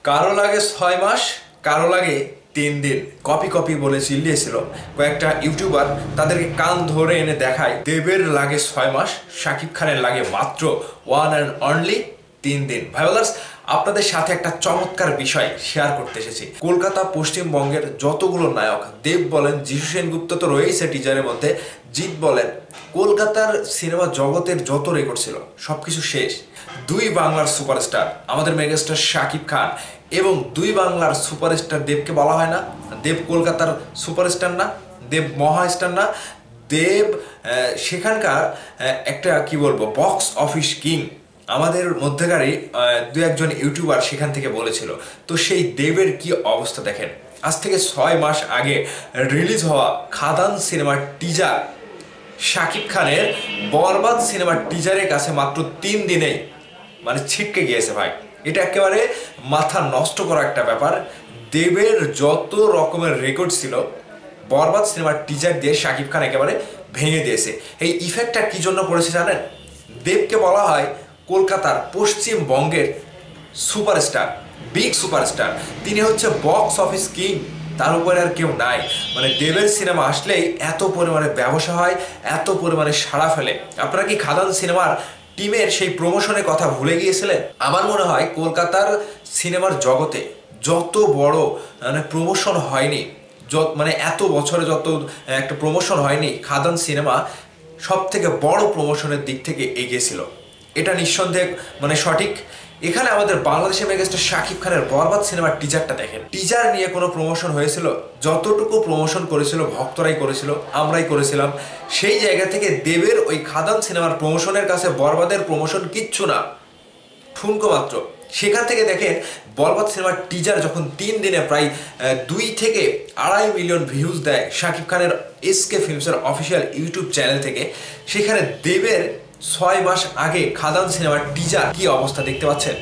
কারো লাগে 6 মাস, কারো লাগে 3 দিন। কপি কপি বলে চিল্লিয়েছিল কয়েকটা ইউটিউবার, তাদেরকে কান ধরে এনে দেখায় দেবের লাগে 6 মাস, শাকিব খানের লাগে মাত্র 1 and only 3 দিন। ভাই ব্রাদার্স, আপনাদের সাথে একটা চমৎকার বিষয় শেয়ার করতে এসেছি। কলকাতা পশ্চিমবঙ্গের যতগুলো নায়ক, দেব বলেন, যিশু সেনগুপ্ত তো রয়েছে টিজারের মধ্যে, জিৎ বলেন, কলকাতার সিনেমা জগতের যত রেকর্ড ছিল সবকিছু শেষ। দুই বাংলার সুপারস্টার আমাদের মেগাস্টার শাকিব খান এবং দুই বাংলার সুপারস্টার দেবকে বলা হয় না? দেব কলকাতার সুপারস্টার না? দেব মহাস্টার না? দেব সেখানকার একটা কি বলবো বক্স অফিস কিং। আমাদের মধ্যেকারই দু একজন ইউটিউবার সেখান থেকে বলেছিল। তো সেই দেবের কি অবস্থা দেখেন। আজ থেকে 6 মাস আগে রিলিজ হওয়া খাদান সিনেমার টিজার শাকিব খানের বরবাদ সিনেমার টিজারের কাছে মাত্র 3 দিনেই মানে ছিটকে গিয়েছে ভাই। এটা একেবারে মাথা নষ্ট করা একটা ব্যাপার। দেবের যত রকমের রেকর্ড ছিল বরবাদ সিনেমার টিজার দিয়ে শাকিব খান একেবারে ভেঙে দিয়েছে। এই ইফেক্টটা কি জন্য পড়েছে জানেন? দেবকে বলা হয় কলকাতার পশ্চিমবঙ্গের সুপারস্টার, বিগ সুপারস্টার। তিনি হচ্ছে বক্স অফিস কিং, তার উপরে আর কেউ নাই। মানে দেবের সিনেমা আসলেই এত পরিমাণে ব্যবসা হয়, এত পরিমাণে সাড়া ফেলে। আপনারা কি খাদান সিনেমার টিমের সেই প্রমোশনের কথা ভুলে গিয়েছিলেন? আমার মনে হয় কলকাতার সিনেমার জগতে যত বড় মানে প্রমোশন হয়নি, মানে এত বছরে যত একটা প্রমোশন হয়নি, খাদান সিনেমা সব থেকে বড় প্রমোশনের দিক থেকে এগিয়েছিল। এটা নিঃসন্দেহে মানে সঠিক। এখানে আমাদের বাংলাদেশের মেগাস্টার শাকিব খানের বরবাদ সিনেমার টিজারটা দেখেন। টিজার নিয়ে কোনো প্রমোশন হয়েছিল? যতটুকু প্রমোশন করেছিল ভক্তরাই করেছিল, আমরাই করেছিলাম। সেই জায়গা থেকে দেবের ওই খাদান সিনেমার প্রমোশনের কাছে বরবাদের প্রমোশন কিচ্ছু না, ঠুনকো মাত্র। সেখান থেকে দেখেন বরবাদ সিনেমার টিজার যখন 3 দিনে প্রায় 2 থেকে 2.5 মিলিয়ন ভিউজ দেয় শাকিব খানের এসকে ফিল্মসের অফিসিয়াল ইউটিউব চ্যানেল থেকে, সেখানে দেবের 6 মাস আগে খাদান সিনেমার টিজার কি অবস্থা দেখতে পাচ্ছেন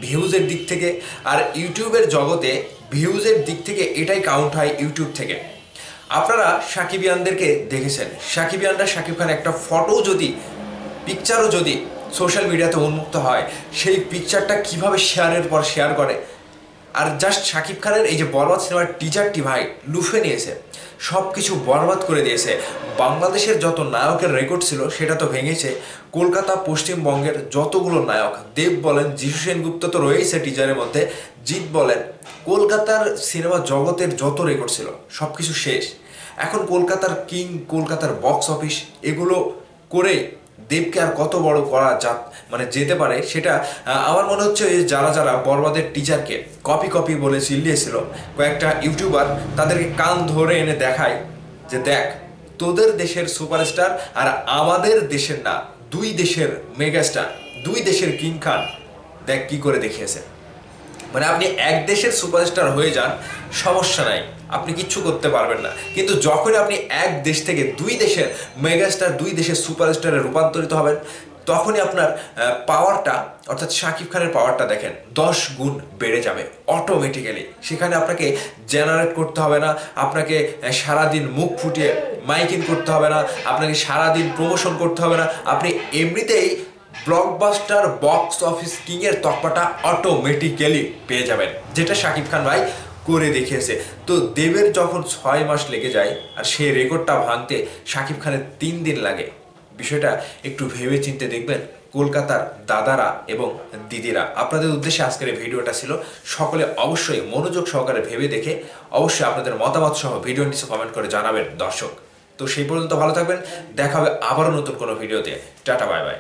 ভিউজের দিক থেকে। আর ইউটিউবের জগতে ভিউজের দিক থেকে এটাই কাউন্ট হয় ইউটিউব থেকে। আপনারা সাকিবিয়ানদেরকে দেখেছেন, সাকিবিয়ানরা শাকিব খানের একটা ফটো যদি, পিকচারও যদি সোশ্যাল মিডিয়াতে উন্মুক্ত হয়, সেই পিকচারটা কিভাবে শেয়ারের পর শেয়ার করে। আর জাস্ট শাকিব খানের এই যে বরবাদ সিনেমার টিজারটি ভাই লুফে নিয়েছে, সব কিছু বরবাদ করে দিয়েছে। বাংলাদেশের যত নায়কের রেকর্ড ছিল সেটা তো ভেঙেছে। কলকাতা পশ্চিমবঙ্গের যতগুলো নায়ক, দেব বলেন, যিশু সেনগুপ্ত তো রয়েছে টিজারের মধ্যে, জিৎ বলেন, কলকাতার সিনেমা জগতের যত রেকর্ড ছিল সব কিছু শেষ। এখন কলকাতার কিং, কলকাতার বক্স অফিস, এগুলো করে দেবকে আর কত বড় করা মানে যেতে পারে সেটা আমার মনে হচ্ছে যারা যারা বরবাদের টিচারকে কপি কপি বলে চিল্লিয়েছিল কয়েকটা ইউটিউবার, তাদেরকে কান ধরে এনে দেখায় যে দেখ, তোদের দেশের সুপারস্টার আর আমাদের দেশের না, দুই দেশের মেগাস্টার, দুই দেশের কিং খান দেখ কি করে দেখিয়েছে। মানে আপনি এক দেশের সুপারস্টার হয়ে যান, সমস্যা নাই, আপনি কিচ্ছু করতে পারবেন না। কিন্তু যখন আপনি এক দেশ থেকে দুই দেশের মেগাস্টার, দুই দেশের সুপারস্টারে রূপান্তরিত হবেন, তখনই আপনার পাওয়ারটা, অর্থাৎ শাকিব খানের পাওয়ারটা দেখেন 10 গুণ বেড়ে যাবে অটোমেটিক্যালি। সেখানে আপনাকে জেনারেট করতে হবে না, আপনাকে সারাদিন মুখ ফুটিয়ে মাইকিং করতে হবে না, আপনাকে সারাদিন প্রমোশন করতে হবে না। আপনি এমনিতেই ব্লকবাস্টার বক্স অফিস কিং এর তকমাটা অটোমেটিক্যালি পেয়ে যাবেন, যেটা শাকিব খান ভাই করে দেখিয়েছে। তো দেবের যখন 6 মাস লেগে যায় আর সেই রেকর্ডটা ভাঙতে শাকিব খানের 3 দিন লাগে, বিষয়টা একটু ভেবে চিন্তে দেখবেন কলকাতার দাদারা এবং দিদিরা। আপনাদের উদ্দেশ্যে আজকের এই ভিডিওটা ছিল। সকলে অবশ্যই মনোযোগ সহকারে ভেবে দেখে অবশ্যই আপনাদের মতামত সহ ভিডিও নিচে কমেন্ট করে জানাবেন দর্শক। তো সেই পর্যন্ত ভালো থাকবেন, দেখা হবে আবারও নতুন কোনো ভিডিওতে। Tata, bye bye.